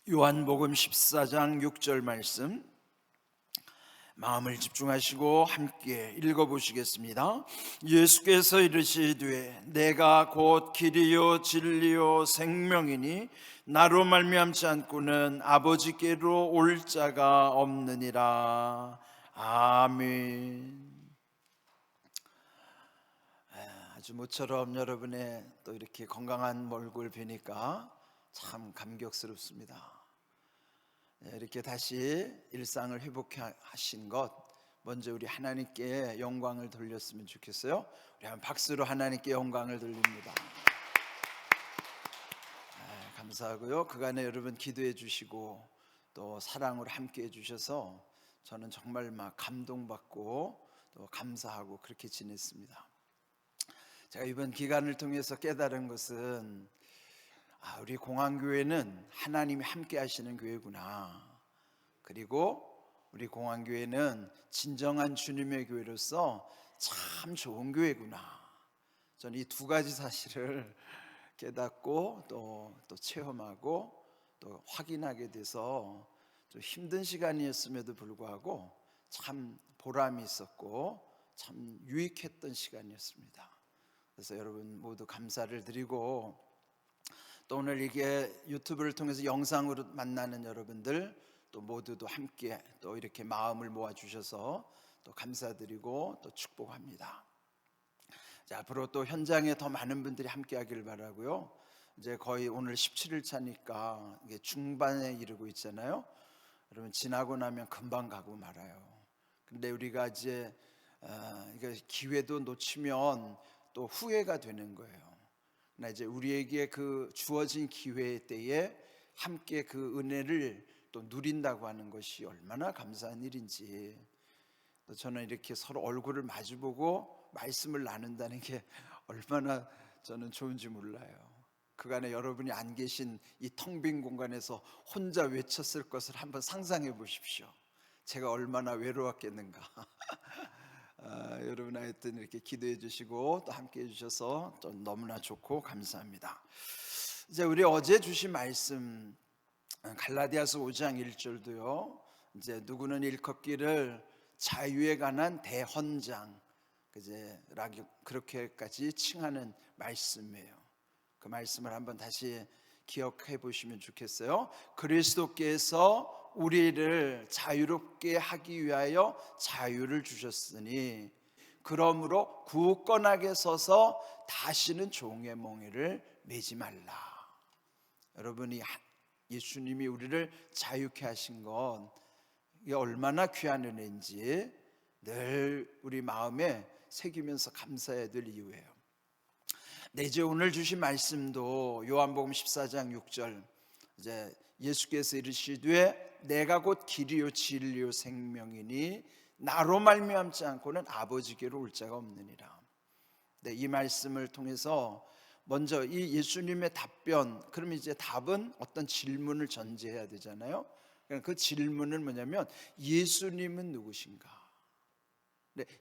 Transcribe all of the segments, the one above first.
요한복음 14장 6절 말씀 마음을 집중하시고 함께 읽어보시겠습니다. 예수께서 이르시되 내가 곧 길이요 진리요 생명이니 나로 말미암지 않고는 아버지께로 올 자가 없느니라. 아멘. 아주 모처럼 여러분의 또 이렇게 건강한 얼굴 뵈니까 참 감격스럽습니다. 이렇게 다시 일상을 회복하신 것 먼저 우리 하나님께 영광을 돌렸으면 좋겠어요. 우리 한번 박수로 하나님께 영광을 돌립니다. 감사하고요. 그간에 여러분 기도해 주시고 또 사랑으로 함께 해주셔서 저는 정말 막 감동받고 또 감사하고 그렇게 지냈습니다. 제가 이번 기간을 통해서 깨달은 것은 우리 공항교회는 하나님이 함께 하시는 교회구나. 그리고 우리 공항교회는 진정한 주님의 교회로서 참 좋은 교회구나. 저는 이 두 가지 사실을 깨닫고 또 체험하고 또 확인하게 돼서 좀 힘든 시간이었음에도 불구하고 참 보람이 있었고 참 유익했던 시간이었습니다. 그래서 여러분 모두 감사를 드리고 또 오늘 이게 유튜브를 통해서 영상으로 만나는 여러분들 또 모두도 함께 또 이렇게 마음을 모아 주셔서 또 감사드리고 또 축복합니다. 자, 앞으로 또 현장에 더 많은 분들이 함께 하길 바라고요. 이제 거의 오늘 17일 차니까 이게 중반에 이르고 있잖아요. 여러분 지나고 나면 금방 가고 말아요. 근데 우리가 이제 이게 기회도 놓치면 또 후회가 되는 거예요. 나 이제 우리에게 그 주어진 기회 때에 함께 그 은혜를 또 누린다고 하는 것이 얼마나 감사한 일인지, 또 저는 이렇게 서로 얼굴을 마주보고 말씀을 나눈다는 게 얼마나 저는 좋은지 몰라요. 그간에 여러분이 안 계신 이 텅 빈 공간에서 혼자 외쳤을 것을 한번 상상해 보십시오. 제가 얼마나 외로웠겠는가. 여러분 하여튼 이렇게 기도해 주시고 또 함께 해 주셔서 좀 너무나 좋고 감사합니다. 이제 우리 어제 주신 말씀 갈라디아서 5장 1절도요. 이제 누구는 일컫기를 자유에 관한 대헌장 그렇게까지 칭하는 말씀이에요. 그 말씀을 한번 다시 기억해 보시면 좋겠어요. 그리스도께서 우리를 자유롭게 하기 위하여 자유를 주셨으니 그러므로 굳건하게 서서 다시는 종의 몽에를 매지 말라. 여러분이 예수님이 우리를 자유케 하신 건 이게 얼마나 귀한 은혜인지 늘 우리 마음에 새기면서 감사해야 될 이유예요. 이제 오늘 주신 말씀도 요한복음 14장 6절 이제 예수께서 이르시되 내가 곧 길이요 진리요 생명이니 나로 말미암지 않고는 아버지께로 올 자가 없느니라. 이 말씀을 통해서 먼저 이 예수님의 답변, 그러면 이제 답은 어떤 질문을 전제해야 되잖아요. 그 질문은 뭐냐면 예수님은 누구신가?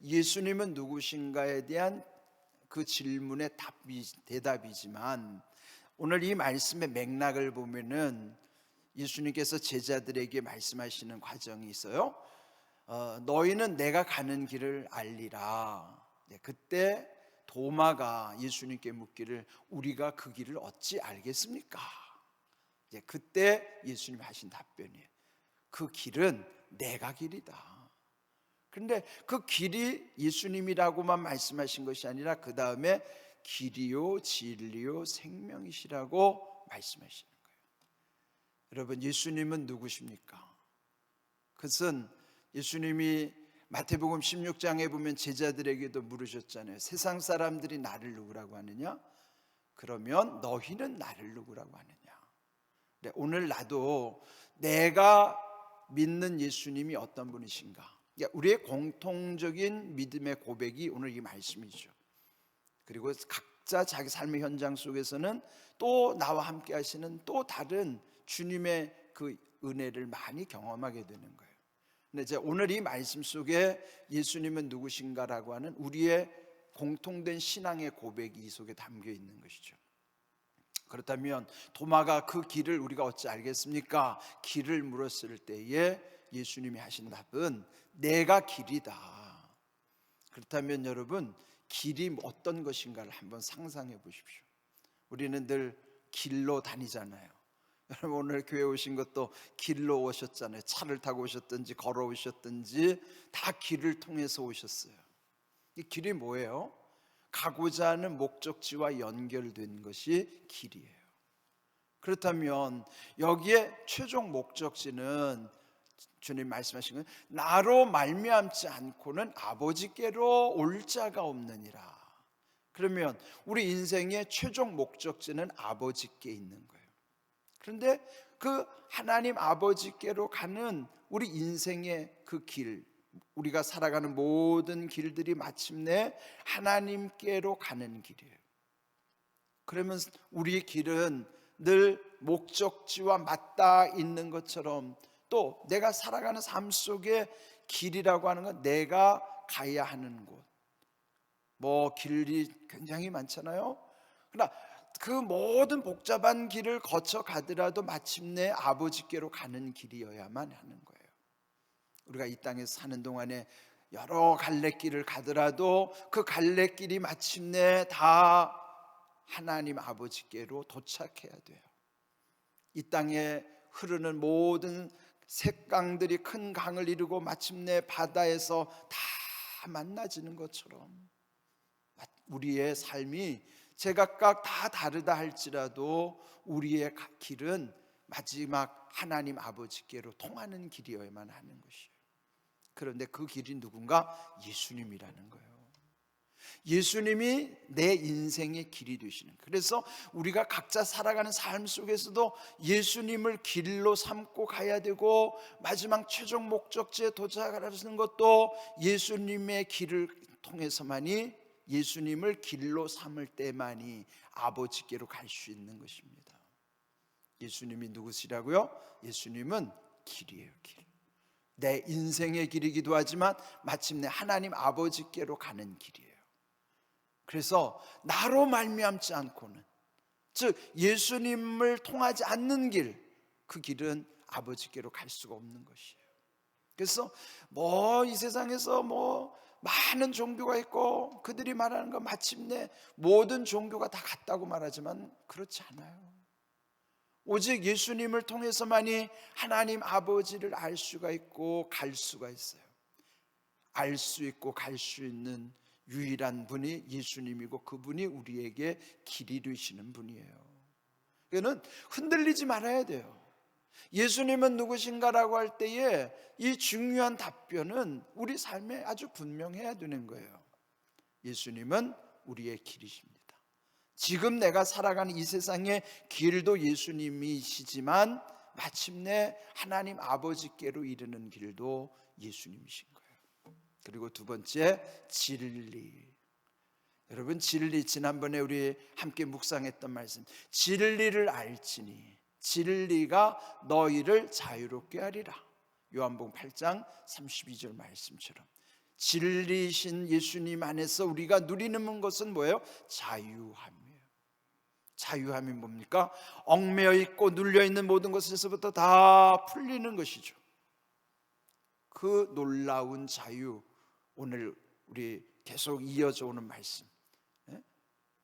예수님은 누구신가에 대한 그 질문의 대답이지만 오늘 이 말씀의 맥락을 보면은 예수님께서 제자들에게 말씀하시는 과정이 있어요. 너희는 내가 가는 길을 알리라. 그때 도마가 예수님께 묻기를 우리가 그 길을 어찌 알겠습니까? 그때 예수님이 하신 답변이에요. 그 길은 내가 길이다. 그런데 그 길이 예수님이라고만 말씀하신 것이 아니라 그 다음에 길이요 진리요 생명이시라고 말씀하시는 거예요. 여러분 예수님은 누구십니까? 그것은 예수님이 마태복음 16장에 보면 제자들에게도 물으셨잖아요. 세상 사람들이 나를 누구라고 하느냐? 그러면 너희는 나를 누구라고 하느냐? 오늘 나도 내가 믿는 예수님이 어떤 분이신가? 우리의 공통적인 믿음의 고백이 오늘 이 말씀이죠. 그리고 각자 자기 삶의 현장 속에서는 또 나와 함께 하시는 또 다른 주님의 그 은혜를 많이 경험하게 되는 거예요. 근데 이제 오늘 이 말씀 속에 예수님은 누구신가라고 하는 우리의 공통된 신앙의 고백이 이 속에 담겨 있는 것이죠. 그렇다면 도마가 그 길을 우리가 어찌 알겠습니까? 길을 물었을 때에 예수님이 하신 답은 내가 길이다. 그렇다면 여러분, 길이 어떤 것인가를 한번 상상해 보십시오. 우리는 늘 길로 다니잖아요. 여러분, 오늘 교회 오신 것도 길로 오셨잖아요. 차를 타고 오셨든지 걸어 오셨든지 다 길을 통해서 오셨어요. 이 길이 뭐예요? 가고자 하는 목적지와 연결된 것이 길이에요. 그렇다면 여기에 최종 목적지는 주님 말씀하신 건 나로 말미암지 않고는 아버지께로 올 자가 없느니라. 그러면 우리 인생의 최종 목적지는 아버지께 있는 거예요. 그런데 그 하나님 아버지께로 가는 우리 인생의 그 길, 우리가 살아가는 모든 길들이 마침내 하나님께로 가는 길이에요. 그러면 우리의 길은 늘 목적지와 맞닿아 있는 것처럼, 또 내가 살아가는 삶 속에 길이라고 하는 건 내가 가야 하는 곳, 뭐 길이 굉장히 많잖아요. 그러나 그 모든 복잡한 길을 거쳐 가더라도 마침내 아버지께로 가는 길이어야만 하는 거예요. 우리가 이 땅에서 사는 동안에 여러 갈래길을 가더라도 그 갈래길이 마침내 다 하나님 아버지께로 도착해야 돼요. 이 땅에 흐르는 모든 샛강들이 큰 강을 이루고 마침내 바다에서 다 만나지는 것처럼 우리의 삶이 제각각 다 다르다 할지라도 우리의 길은 마지막 하나님 아버지께로 통하는 길이어야만 하는 것이에요. 그런데 그 길이 누군가? 예수님이라는 거예요. 예수님이 내 인생의 길이 되시는 거예요. 그래서 우리가 각자 살아가는 삶 속에서도 예수님을 길로 삼고 가야 되고, 마지막 최종 목적지에 도착하는 것도 예수님의 길을 통해서만이, 예수님을 길로 삼을 때만이 아버지께로 갈 수 있는 것입니다. 예수님이 누구시라고요? 예수님은 길이에요. 길. 내 인생의 길이기도 하지만 마침내 하나님 아버지께로 가는 길이에요. 그래서 나로 말미암지 않고는, 즉 예수님을 통하지 않는 길, 그 길은 아버지께로 갈 수가 없는 것이에요. 그래서 이 세상에서 많은 종교가 있고 그들이 말하는 건 마침내 모든 종교가 다 같다고 말하지만 그렇지 않아요. 오직 예수님을 통해서만이 하나님 아버지를 알 수가 있고 갈 수가 있어요. 알 수 있고 갈 수 있는 유일한 분이 예수님이고, 그분이 우리에게 길이 되시는 분이에요. 그는 흔들리지 말아야 돼요. 예수님은 누구신가라고 할 때에 이 중요한 답변은 우리 삶에 아주 분명해야 되는 거예요. 예수님은 우리의 길이십니다. 지금 내가 살아가는 이 세상의 길도 예수님이시지만 마침내 하나님 아버지께로 이르는 길도 예수님이신 거예요. 그리고 두 번째, 진리. 여러분, 진리, 지난번에 우리 함께 묵상했던 말씀, 진리를 알지니 진리가 너희를 자유롭게 하리라. 요한복음 8장 32절 말씀처럼 진리신 예수님 안에서 우리가 누리는 것은 뭐예요? 자유함이에요. 자유함이 뭡니까? 얽매여 있고 눌려 있는 모든 것에서부터 다 풀리는 것이죠. 그 놀라운 자유, 오늘 우리 계속 이어져 오는 말씀,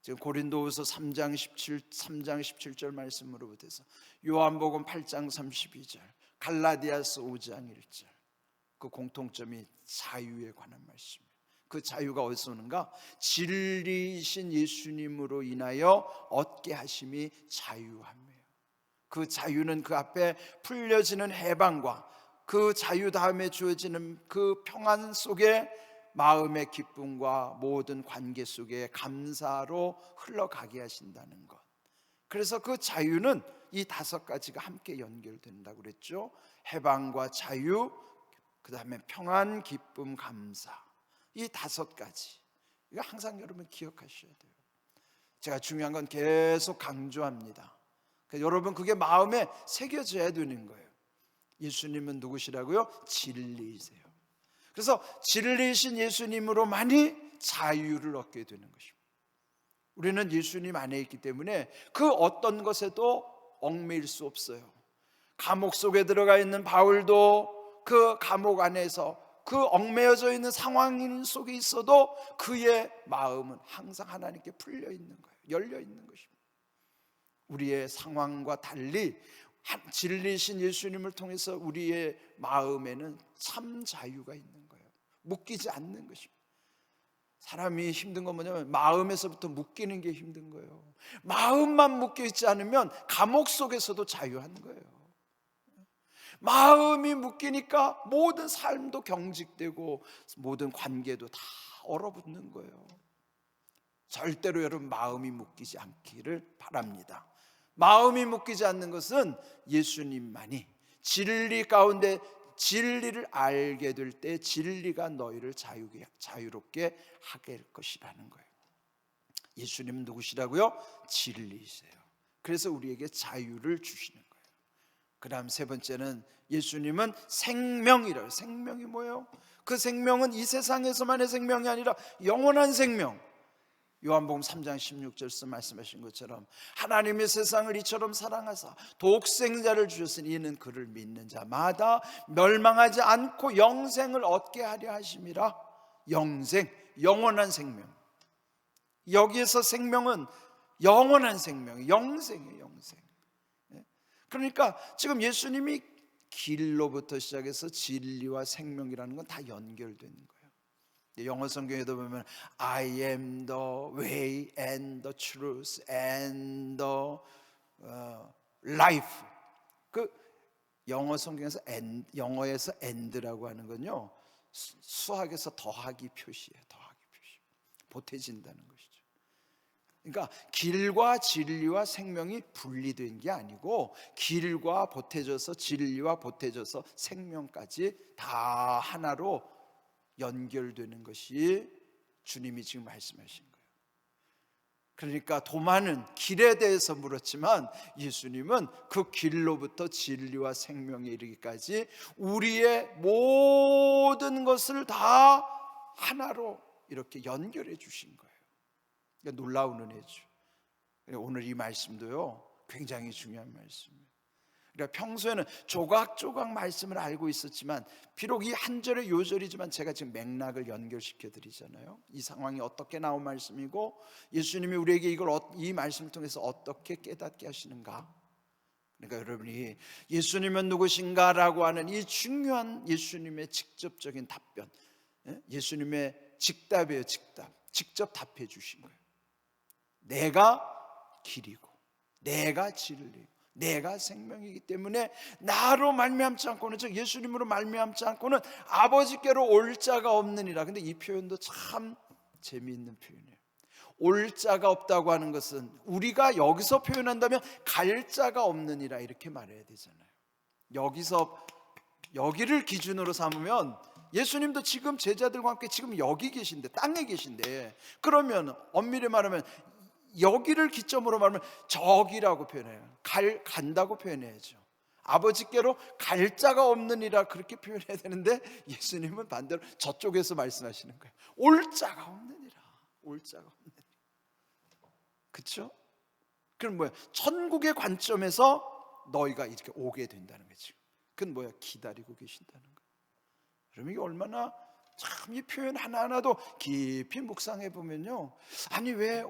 지금 고린도후서 3장 17절 말씀으로부터 요한복음 8장 32절, 갈라디아서 5장 1절, 그 공통점이 자유에 관한 말씀이에요. 그 자유가 어디서 오는가? 진리이신 예수님으로 인하여 얻게 하심이 자유함이에요. 그 자유는 그 앞에 풀려지는 해방과 그 자유 다음에 주어지는 그 평안 속에 마음의 기쁨과 모든 관계 속에 감사로 흘러가게 하신다는 것. 그래서 그 자유는 이 다섯 가지가 함께 연결된다고 그랬죠. 해방과 자유, 그 다음에 평안, 기쁨, 감사, 이 다섯 가지, 이거 항상 여러분 기억하셔야 돼요. 제가 중요한 건 계속 강조합니다. 그러니까 여러분 그게 마음에 새겨져야 되는 거예요. 예수님은 누구시라고요? 진리이세요. 그래서 진리이신 예수님으로만이 자유를 얻게 되는 것입니다. 우리는 예수님 안에 있기 때문에 그 어떤 것에도 얽매일 수 없어요. 감옥 속에 들어가 있는 바울도 그 감옥 안에서 그 얽매여져 있는 상황 속에 있어도 그의 마음은 항상 하나님께 풀려 있는 거예요. 열려 있는 것입니다. 우리의 상황과 달리 진리신 예수님을 통해서 우리의 마음에는 참 자유가 있는 거예요. 묶이지 않는 것입니다. 사람이 힘든 건 뭐냐면 마음에서부터 묶이는 게 힘든 거예요. 마음만 묶여 있지 않으면 감옥 속에서도 자유한 거예요. 마음이 묶이니까 모든 삶도 경직되고 모든 관계도 다 얼어붙는 거예요. 절대로 여러분 마음이 묶이지 않기를 바랍니다. 마음이 묶이지 않는 것은 예수님만이 진리 가운데 진리를 알게 될 때 진리가 너희를 자유롭게 하게 할 것이라는 거예요. 예수님은 누구시라고요? 진리이세요. 그래서 우리에게 자유를 주시는 거예요. 그 다음 세 번째는 예수님은 생명이래요. 생명이 뭐예요? 그 생명은 이 세상에서만의 생명이 아니라 영원한 생명. 요한복음 3장 16절에서 말씀하신 것처럼 하나님의 세상을 이처럼 사랑하사 독생자를 주셨으니 이는 그를 믿는 자마다 멸망하지 않고 영생을 얻게 하려 하심이라. 영생, 영원한 생명. 여기에서 생명은 영원한 생명, 영생이에요. 영생. 그러니까 지금 예수님이 길로부터 시작해서 진리와 생명이라는 건 다 연결되는 거예요. 영어 성경에도 보면 I am the way and the truth and the life. 그 영어 성경에서 영어에서 and라고 하는 건요, 수학에서 더하기 표시예요. 더하기 표시. 보태진다는 것이죠. 그러니까 길과 진리와 생명이 분리된 게 아니고 길과 보태져서 진리와 보태져서 생명까지 다 하나로 연결되는 것이 주님이 지금 말씀하신 거예요. 그러니까 도마는 길에 대해서 물었지만 예수님은 그 길로부터 진리와 생명에 이르기까지 우리의 모든 것을 다 하나로 이렇게 연결해 주신 거예요. 그러니까 놀라운 은혜죠. 오늘 이 말씀도요 굉장히 중요한 말씀이에요. 그러니까 평소에는 조각조각 말씀을 알고 있었지만 비록 이 한 절의 요절이지만 제가 지금 맥락을 연결시켜 드리잖아요. 이 상황이 어떻게 나온 말씀이고 예수님이 우리에게 이걸 이 말씀을 통해서 어떻게 깨닫게 하시는가. 그러니까 여러분이 예수님은 누구신가라고 하는 이 중요한 예수님의 직접적인 답변, 예수님의 직답이에요. 직접 답해 주신 거예요. 내가 길이고 내가 진리고 내가 생명이기 때문에 나로 말미암지 않고는, 즉 예수님으로 말미암지 않고는 아버지께로 올 자가 없느니라. 근데 이 표현도 참 재미있는 표현이에요. 올 자가 없다고 하는 것은 우리가 여기서 표현한다면 갈 자가 없느니라 이렇게 말해야 되잖아요. 여기를 기준으로 삼으면 예수님도 지금 제자들과 함께 지금 여기 계신데, 땅에 계신데, 그러면 엄밀히 말하면 여기를 기점으로 말하면 저기라고 표현해요. 간다고 표현해야죠. 아버지께로 갈 자가 없느니라 그렇게 표현해야 되는데 예수님은 반대로 저쪽에서 말씀하시는 거예요. 올 자가 없느니라. 올 자가 없느니라. 그렇죠? 그럼 뭐야? 천국의 관점에서 너희가 이렇게 오게 된다는 거죠. 그건 뭐야? 기다리고 계신다는 거예요. 그럼 이게 얼마나 참 이 표현 하나하나도 깊이 묵상해 보면요, 아니 왜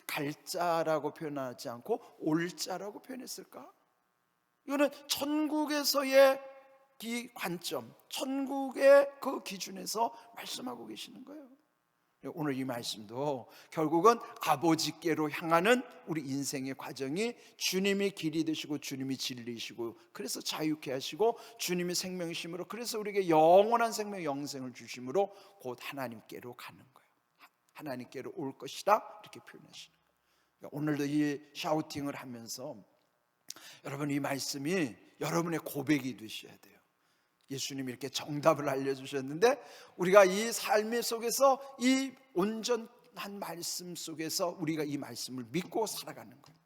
갈 자라고 표현하지 않고 올 자라고 표현했을까? 이거는 천국에서의 이 관점, 천국의 그 기준에서 말씀하고 계시는 거예요. 오늘 이 말씀도 결국은 아버지께로 향하는 우리 인생의 과정이 주님이 길이 되시고 주님이 진리이시고 그래서 자유케 하시고 주님이 생명이심으로 그래서 우리에게 영원한 생명 영생을 주심으로 곧 하나님께로 가는 거예요. 하나님께로 올 것이다 이렇게 표현하시는 거예요. 그러니까 오늘도 이 샤우팅을 하면서 여러분 이 말씀이 여러분의 고백이 되셔야 돼요. 예수님이 이렇게 정답을 알려주셨는데 우리가 이 삶의 속에서 이 온전한 말씀 속에서 우리가 이 말씀을 믿고 살아가는 거예요.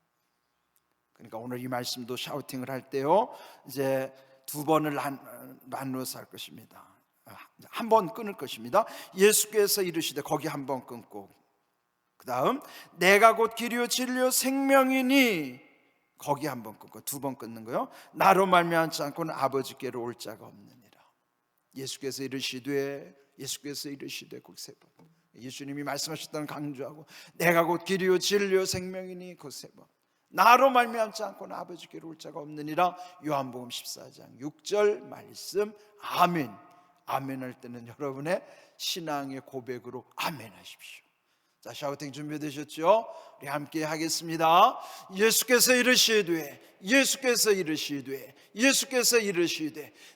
그러니까 오늘 이 말씀도 샤우팅을 할 때요 이제 두 번을 나누어서 할 것입니다. 한 번 끊을 것입니다. 예수께서 이르시되 거기 한 번 끊고 그 다음 내가 곧 길이요 진리요 생명이니, 거기 한 번 끊고 두 번 끊는 거요. 나로 말미암지 않고는 아버지께로 올 자가 없느니라. 예수께서 이르시되 곧 세 번. 예수님이 말씀하셨다는 강조하고, 내가 곧 길이요 진리요 생명이니 곧 세 번. 나로 말미암지 않고는 아버지께로 올 자가 없느니라. 요한복음 14장 6절 말씀. 아멘. 아멘 할 때는 여러분의 신앙의 고백으로 아멘 하십시오. 자, 샤우팅 준비되셨죠? 우리 함께 하겠습니다. 예수께서 이르시되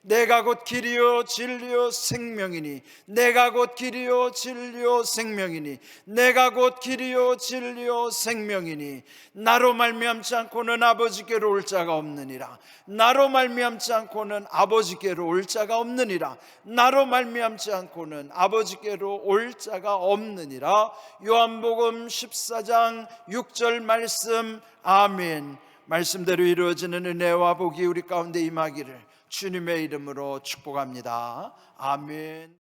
내가 곧 길이요 진리요 생명이니, 내가 곧 길이요 진리요 생명이니, 내가 곧 길이요 진리요 생명이니, 나로 말미암지 않고는 아버지께로 올 자가 없느니라. 나로 말미암지 않고는 아버지께로 올 자가 없느니라. 나로 말미암지 않고는 아버지께로 올 자가 없느니라. 요한복음 14장 6절 말씀. 아멘. 말씀대로 이루어지는 은혜와 복이 우리 가운데 임하기를 주님의 이름으로 축복합니다. 아멘.